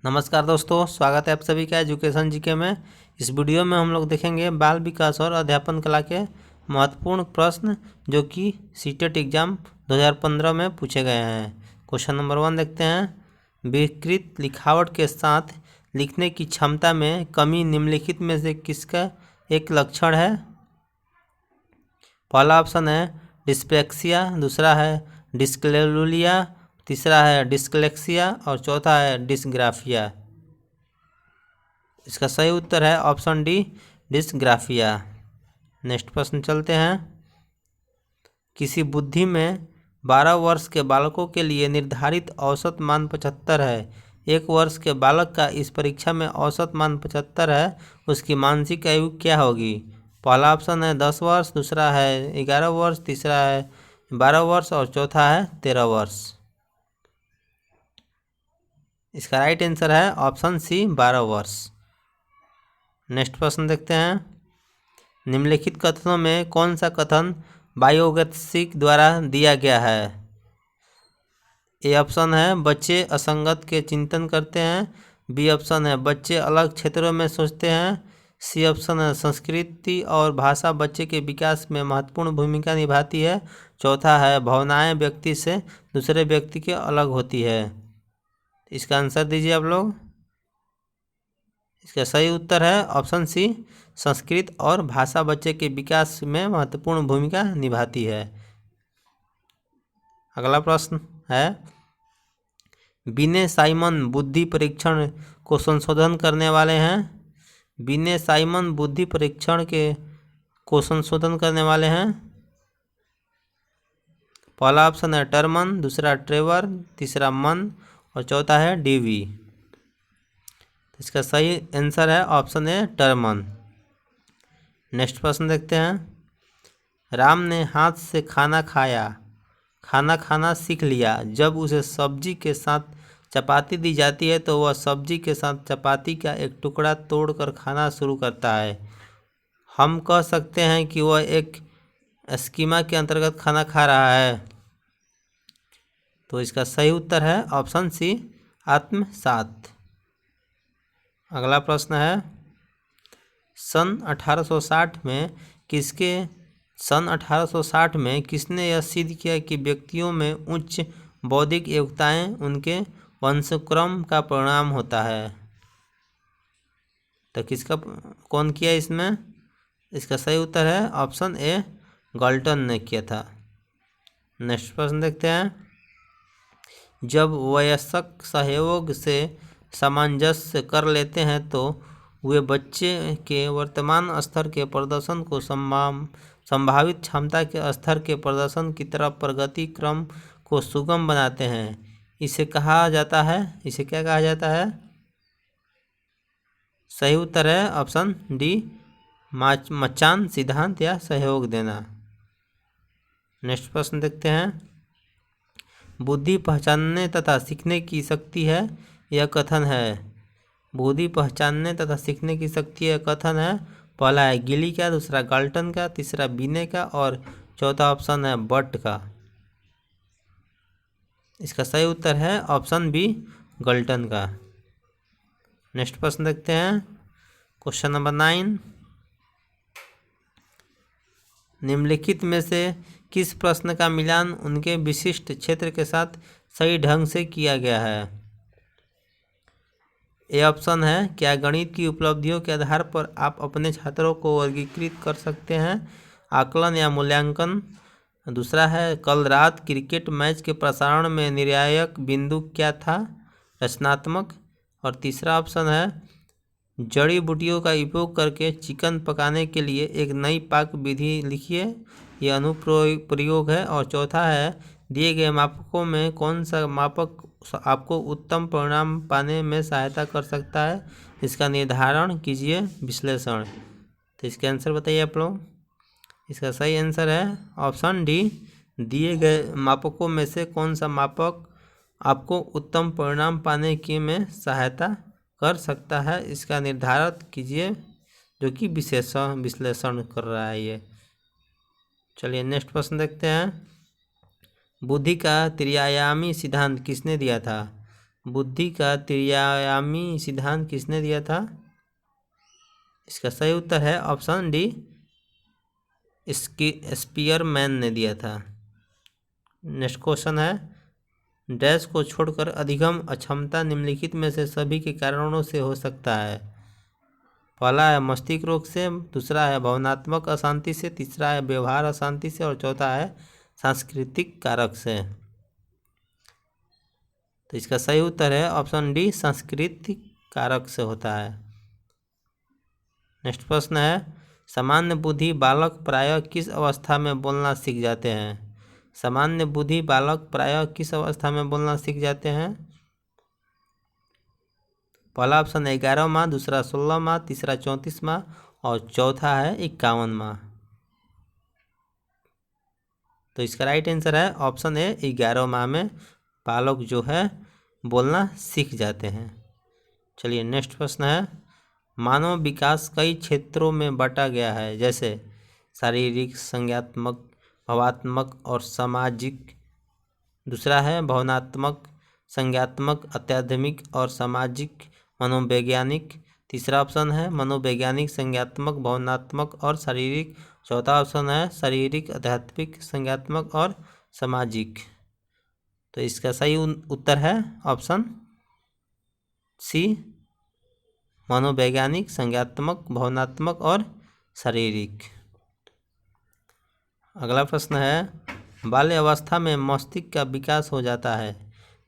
नमस्कार दोस्तों, स्वागत है आप सभी का एजुकेशन जीके में। इस वीडियो में हम लोग देखेंगे बाल विकास और अध्यापन कला के महत्वपूर्ण प्रश्न जो कि सीटेट एग्जाम 2015 में पूछे गए हैं। क्वेश्चन नंबर 1 देखते हैं। विकृत लिखावट के साथ लिखने की क्षमता में कमी निम्नलिखित में से किसका एक लक्षण है? पहला ऑप्शन है डिस्प्लेक्सिया, दूसरा है डिस्कलेलुलिया, तीसरा है डिस्कलेक्सिया और चौथा है डिस्ग्राफिया। इसका सही उत्तर है ऑप्शन डी, डिस्ग्राफिया। नेक्स्ट प्रश्न चलते हैं। किसी बुद्धि में 12 वर्ष के बालकों के लिए निर्धारित औसत मान 75 है। 1 वर्ष के बालक का इस परीक्षा में औसत मान 75 है, उसकी मानसिक आयु क्या होगी? पहला ऑप्शन है 10 वर्ष, दूसरा है 11 वर्ष, तीसरा है 12 वर्ष और चौथा है 13 वर्ष। इसका राइट आंसर है ऑप्शन सी, 12 वर्ष। नेक्स्ट प्रश्न देखते हैं। निम्नलिखित कथनों में कौन सा कथन बायोगैट्सिक द्वारा दिया गया है? ए ऑप्शन है बच्चे असंगत के चिंतन करते हैं, बी ऑप्शन है बच्चे अलग क्षेत्रों में सोचते हैं, सी ऑप्शन है संस्कृति और भाषा बच्चे के विकास में महत्वपूर्ण भूमिका निभाती है, चौथा है भावनाएं व्यक्ति से दूसरे व्यक्ति के अलग होती है। इसका आंसर दीजिए आप लोग। इसका सही उत्तर है ऑप्शन सी, संस्कृत और भाषा बच्चे के विकास में महत्वपूर्ण भूमिका निभाती है। अगला प्रश्न है, बिने साइमन बुद्धि परीक्षण को संशोधन करने वाले हैं। बिने साइमन बुद्धि परीक्षण को संशोधन करने वाले हैं। पहला ऑप्शन है टर्मन, दूसरा ट्रेवर, तीसरा मन और चौथा है डीवी। इसका सही आंसर है ऑप्शन ए, टर्मन। नेक्स्ट प्रश्न देखते हैं। राम ने हाथ से खाना खाना सीख लिया। जब उसे सब्जी के साथ चपाती दी जाती है तो वह सब्जी के साथ चपाती का एक टुकड़ा तोड़कर खाना शुरू करता है। हम कह सकते हैं कि वह एक स्कीमा के अंतर्गत खाना खा रहा है। तो इसका सही उत्तर है ऑप्शन सी, आत्मसात। अगला प्रश्न है, सन 1860 में किसने यह सिद्ध किया कि व्यक्तियों में उच्च बौद्धिक योग्यताएं उनके वंशक्रम का परिणाम होता है? तो कौन किया इसमें? इसका सही उत्तर है ऑप्शन ए, गाल्टन ने किया था। नेक्स्ट प्रश्न देखते हैं। जब वयस्क सहयोग से सामंजस्य कर लेते हैं तो वे बच्चे के वर्तमान स्तर के प्रदर्शन को संभावित क्षमता के स्तर के प्रदर्शन की तरफ प्रगति क्रम को सुगम बनाते हैं। इसे क्या कहा जाता है? सही उत्तर है ऑप्शन डी, मचान सिद्धांत या सहयोग देना। नेक्स्ट प्रश्न देखते हैं। बुद्धि पहचानने तथा सीखने की शक्ति है, यह कथन है। बुद्धि पहचानने तथा सीखने की शक्ति यह कथन है। पहला है गिली का, दूसरा गाल्टन का, तीसरा बीने का और चौथा ऑप्शन है बट का। इसका सही उत्तर है ऑप्शन बी, गाल्टन का। नेक्स्ट प्रश्न देखते हैं। Question number 9। निम्नलिखित में से किस प्रश्न का मिलान उनके विशिष्ट क्षेत्र के साथ सही ढंग से किया गया है? ए ऑप्शन है क्या गणित की उपलब्धियों के आधार पर आप अपने छात्रों को वर्गीकृत कर सकते हैं, आकलन या मूल्यांकन। दूसरा है कल रात क्रिकेट मैच के प्रसारण में निर्णायक बिंदु क्या था, रचनात्मक। और तीसरा ऑप्शन है जड़ी बूटियों का उपयोग करके चिकन पकाने के लिए एक नई पाक विधि लिखिए, यह अनुप्रयोग है। और चौथा है दिए गए मापकों में कौन सा मापक आपको उत्तम परिणाम पाने में सहायता कर सकता है, इसका निर्धारण कीजिए, विश्लेषण। तो इसके आंसर बताइए आप लोग। इसका सही आंसर है ऑप्शन डी, दिए गए मापकों में से कौन सा मापक आपको उत्तम परिणाम पाने के में सहायता कर सकता है, इसका निर्धारण कीजिए, जो कि विश्लेषण कर रहा है ये। चलिए नेक्स्ट प्रश्न देखते हैं। बुद्धि का त्रिआयामी सिद्धांत किसने दिया था? बुद्धि का त्रिआयामी सिद्धांत किसने दिया था? इसका सही उत्तर है ऑप्शन डी, स्पीयरमैन ने दिया था। नेक्स्ट क्वेश्चन है, डैश को छोड़कर अधिगम अक्षमता निम्नलिखित में से सभी के कारणों से हो सकता है। पहला है मस्तिष्क रोग से, दूसरा है भावनात्मक अशांति से, तीसरा है व्यवहार अशांति से और चौथा है सांस्कृतिक कारक से। तो इसका सही उत्तर है ऑप्शन डी, सांस्कृतिक कारक से होता है। नेक्स्ट प्रश्न है, सामान्य बुद्धि बालक प्रायः किस अवस्था में बोलना सीख जाते हैं? सामान्य बुद्धि बालक प्रायः किस अवस्था में बोलना सीख जाते हैं? पहला ऑप्शन 11 माह, दूसरा 16 माह, तीसरा 34 माह और चौथा है 51 माह। तो इसका राइट आंसर है ऑप्शन ए, 11 माह में बालक जो है बोलना सीख जाते हैं। चलिए नेक्स्ट प्रश्न है, मानव विकास कई क्षेत्रों में बांटा गया है, जैसे शारीरिक, संज्ञात्मक, भावात्मक और सामाजिक। दूसरा है भावनात्मक, संज्ञात्मक, आध्यात्मिक और सामाजिक, मनोवैज्ञानिक। तीसरा ऑप्शन है मनोवैज्ञानिक, संज्ञात्मक, भावनात्मक और शारीरिक। चौथा ऑप्शन है शारीरिक, आध्यात्मिक, संज्ञात्मक और सामाजिक। तो इसका सही उत्तर है ऑप्शन सी, मनोवैज्ञानिक, संज्ञात्मक, भावनात्मक और शारीरिक। अगला प्रश्न है, बाल्य अवस्था में मस्तिष्क का विकास हो जाता है।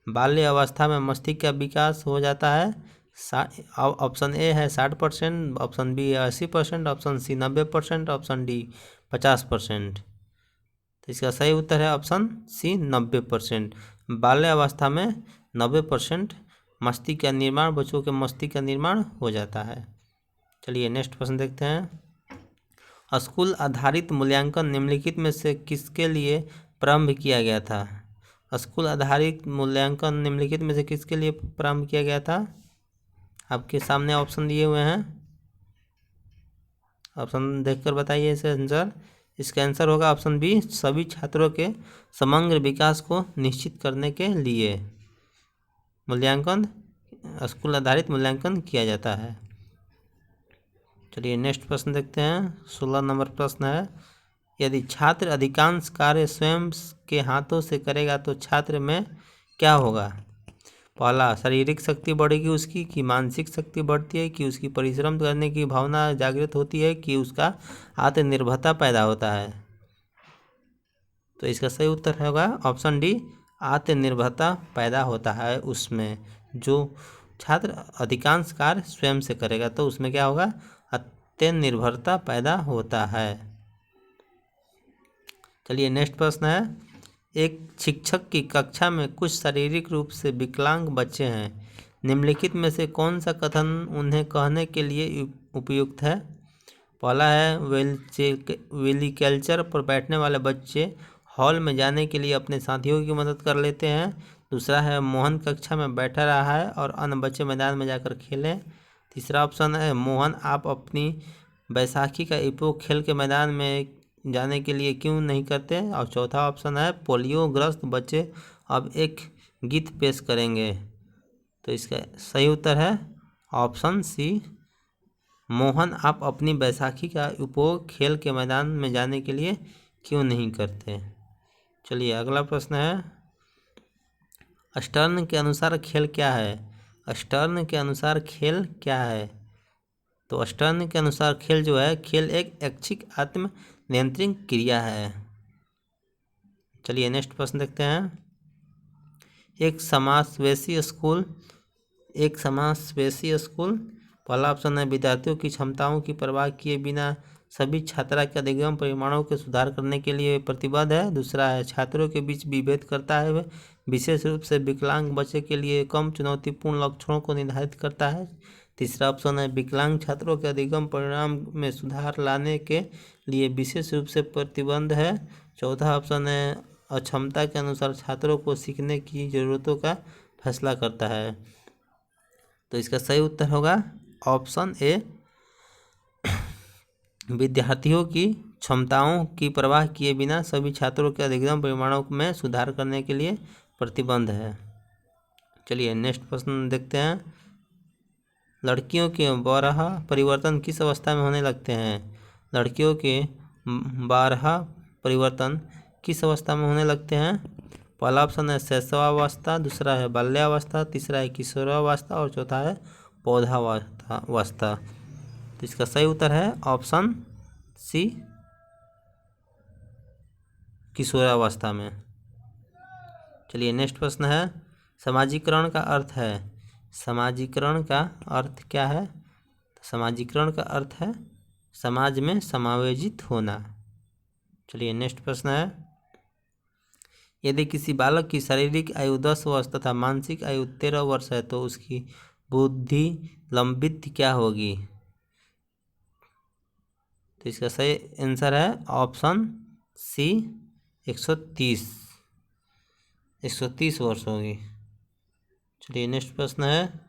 बाल्य अवस्था में मस्तिष्क का विकास हो जाता है, ऑप्शन ए है 60%, ऑप्शन बी है 80%, ऑप्शन सी 90%, ऑप्शन डी 50%। तो इसका सही उत्तर है ऑप्शन सी, 90%। बाल्य अवस्था में 90% मस्तिष्क का निर्माण, बच्चों के मस्तिष्क का निर्माण हो जाता है। चलिए नेक्स्ट प्रश्न देखते हैं, स्कूल आधारित मूल्यांकन निम्नलिखित में से किसके लिए प्रारंभ किया गया था? स्कूल आधारित मूल्यांकन निम्नलिखित में से किसके लिए प्रारंभ किया गया था? आपके सामने ऑप्शन दिए हुए हैं, ऑप्शन देखकर बताइए इसे आंसर। इसका आंसर होगा ऑप्शन बी, सभी छात्रों के समग्र विकास को निश्चित करने के लिए मूल्यांकन, स्कूल आधारित मूल्यांकन किया जाता है। चलिए नेक्स्ट प्रश्न देखते हैं, 16 नंबर प्रश्न है, यदि छात्र अधिकांश कार्य स्वयं के हाथों से करेगा तो छात्र में क्या होगा? पहला, शारीरिक शक्ति बढ़ेगी उसकी, कि मानसिक शक्ति बढ़ती है, कि उसकी परिश्रम करने की भावना जागृत होती है, कि उसका आत्मनिर्भरता पैदा होता है? तो इसका सही उत्तर होगा ऑप्शन डी, आत्मनिर्भरता पैदा होता है उसमें। जो छात्र अधिकांश कार्य स्वयं से करेगा तो उसमें क्या होगा? आत्मनिर्भरता पैदा होता है। चलिए नेक्स्ट प्रश्न है, एक शिक्षक की कक्षा में कुछ शारीरिक रूप से विकलांग बच्चे हैं, निम्नलिखित में से कौन सा कथन उन्हें कहने के लिए उपयुक्त है? पहला है, व्हीलचेयर पर बैठने वाले बच्चे हॉल में जाने के लिए अपने साथियों की मदद कर लेते हैं। दूसरा है, मोहन कक्षा में बैठा रहा है और अन्य बच्चे मैदान में जाकर खेलें। तीसरा ऑप्शन है, मोहन आप अपनी बैसाखी का उपयोग खेल के मैदान में जाने के लिए क्यों नहीं करते? और चौथा ऑप्शन है, पोलियो ग्रस्त बच्चे अब एक गीत पेश करेंगे। तो इसका सही उत्तर है ऑप्शन सी, मोहन आप अपनी बैसाखी का उपयोग खेल के मैदान में जाने के लिए क्यों नहीं करते? चलिए अगला प्रश्न है, स्टर्न के अनुसार खेल क्या है? स्टर्न के अनुसार खेल क्या है? तो स्टर्न के अनुसार खेल जो है, खेल एक ऐच्छिक आत्म नियंत्रण क्रिया है। चलिए नेक्स्ट प्रश्न देखते हैं, एक समावेशी स्कूल, पहला ऑप्शन है, विद्यार्थियों की क्षमताओं की परवाह किए बिना सभी छात्रा के अधिगम परिमाणों के सुधार करने के लिए प्रतिबद्ध है। दूसरा है, छात्रों के बीच विभेद करता है, विशेष रूप से विकलांग बच्चे के लिए कम चुनौतीपूर्ण लक्ष्यों को निर्धारित करता है। तीसरा ऑप्शन है, विकलांग छात्रों के अधिगम परिणाम में सुधार लाने के लिए विशेष रूप से प्रतिबद्ध है। चौथा ऑप्शन है, अक्षमता के अनुसार छात्रों को सीखने की ज़रूरतों का फैसला करता है। तो इसका सही उत्तर होगा ऑप्शन ए, विद्यार्थियों की क्षमताओं की परवाह किए बिना सभी छात्रों के अधिगम परिमाणों में सुधार करने के लिए प्रतिबद्ध है। चलिए नेक्स्ट प्रश्न देखते हैं। लड़कियों के 12 परिवर्तन किस अवस्था में होने लगते हैं? लड़कियों के 12 परिवर्तन किस अवस्था में होने लगते हैं? पहला ऑप्शन है शैशवावस्था, दूसरा है बाल्यावस्था, तीसरा है किशोरावस्था और चौथा है पौधावस्था। तो इसका सही उत्तर है ऑप्शन सी, किशोरावस्था में। चलिए नेक्स्ट प्रश्न है। समाजीकरण का अर्थ है, समाजीकरण का अर्थ क्या है? समाजीकरण का अर्थ है समाज में समायोजित होना। चलिए नेक्स्ट प्रश्न है। यदि किसी बालक की शारीरिक आयु 10 वर्ष तथा मानसिक आयु 13 वर्ष है तो उसकी बुद्धि लंबित क्या होगी? तो इसका सही आंसर है ऑप्शन सी, 130 वर्ष होगी। चलिए नेक्स्ट प्रश्न है।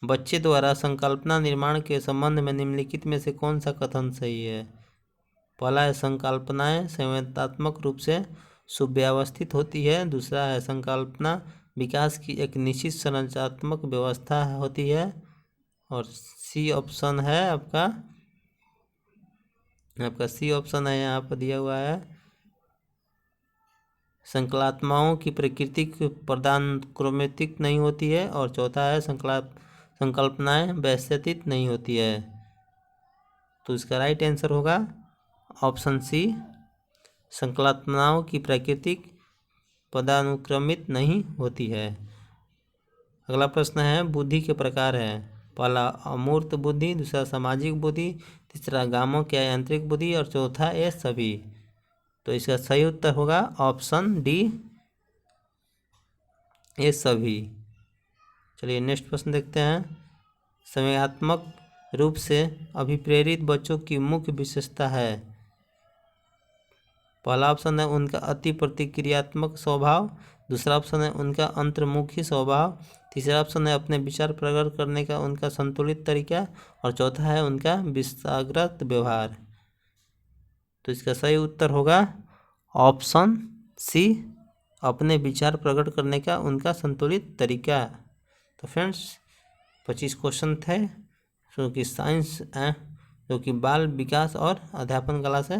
बच्चे द्वारा संकल्पना निर्माण के संबंध में निम्नलिखित में से कौन सा कथन सही है? पहला है संकल्पनाएं संवेदनात्मक रूप से सुव्यवस्थित होती है, दूसरा है संकल्पना विकास की एक निश्चित संरचनात्मक व्यवस्था होती है, और सी ऑप्शन है आपका सी ऑप्शन है यहाँ पर दिया हुआ है संकल्पनाओं की प्रकृति पदानुक्रमित नहीं होती है, और चौथा है संकल्पनाएं व्यवस्थित नहीं होती है। तो इसका राइट आंसर होगा ऑप्शन सी, संकल्पनाओं की प्रकृति पदानुक्रमित नहीं होती है। अगला प्रश्न है। बुद्धि के प्रकार है, पहला अमूर्त बुद्धि, दूसरा सामाजिक बुद्धि, तीसरा गामक या यांत्रिक बुद्धि और चौथा ये सभी। तो इसका सही उत्तर होगा ऑप्शन डी, ये सभी। चलिए नेक्स्ट प्रश्न देखते हैं। संवेगात्मक रूप से अभिप्रेरित बच्चों की मुख्य विशेषता है। पहला ऑप्शन है उनका अति प्रतिक्रियात्मक स्वभाव, दूसरा ऑप्शन है उनका अंतर्मुखी स्वभाव, तीसरा ऑप्शन है अपने विचार प्रकट करने का उनका संतुलित तरीका और चौथा है उनका विषाग्रत व्यवहार। तो इसका सही उत्तर होगा ऑप्शन सी, अपने विचार प्रकट करने का उनका संतुलित तरीका। तो फ्रेंड्स 25 क्वेश्चन थे जो कि साइंस जो कि बाल विकास और अध्यापन कला से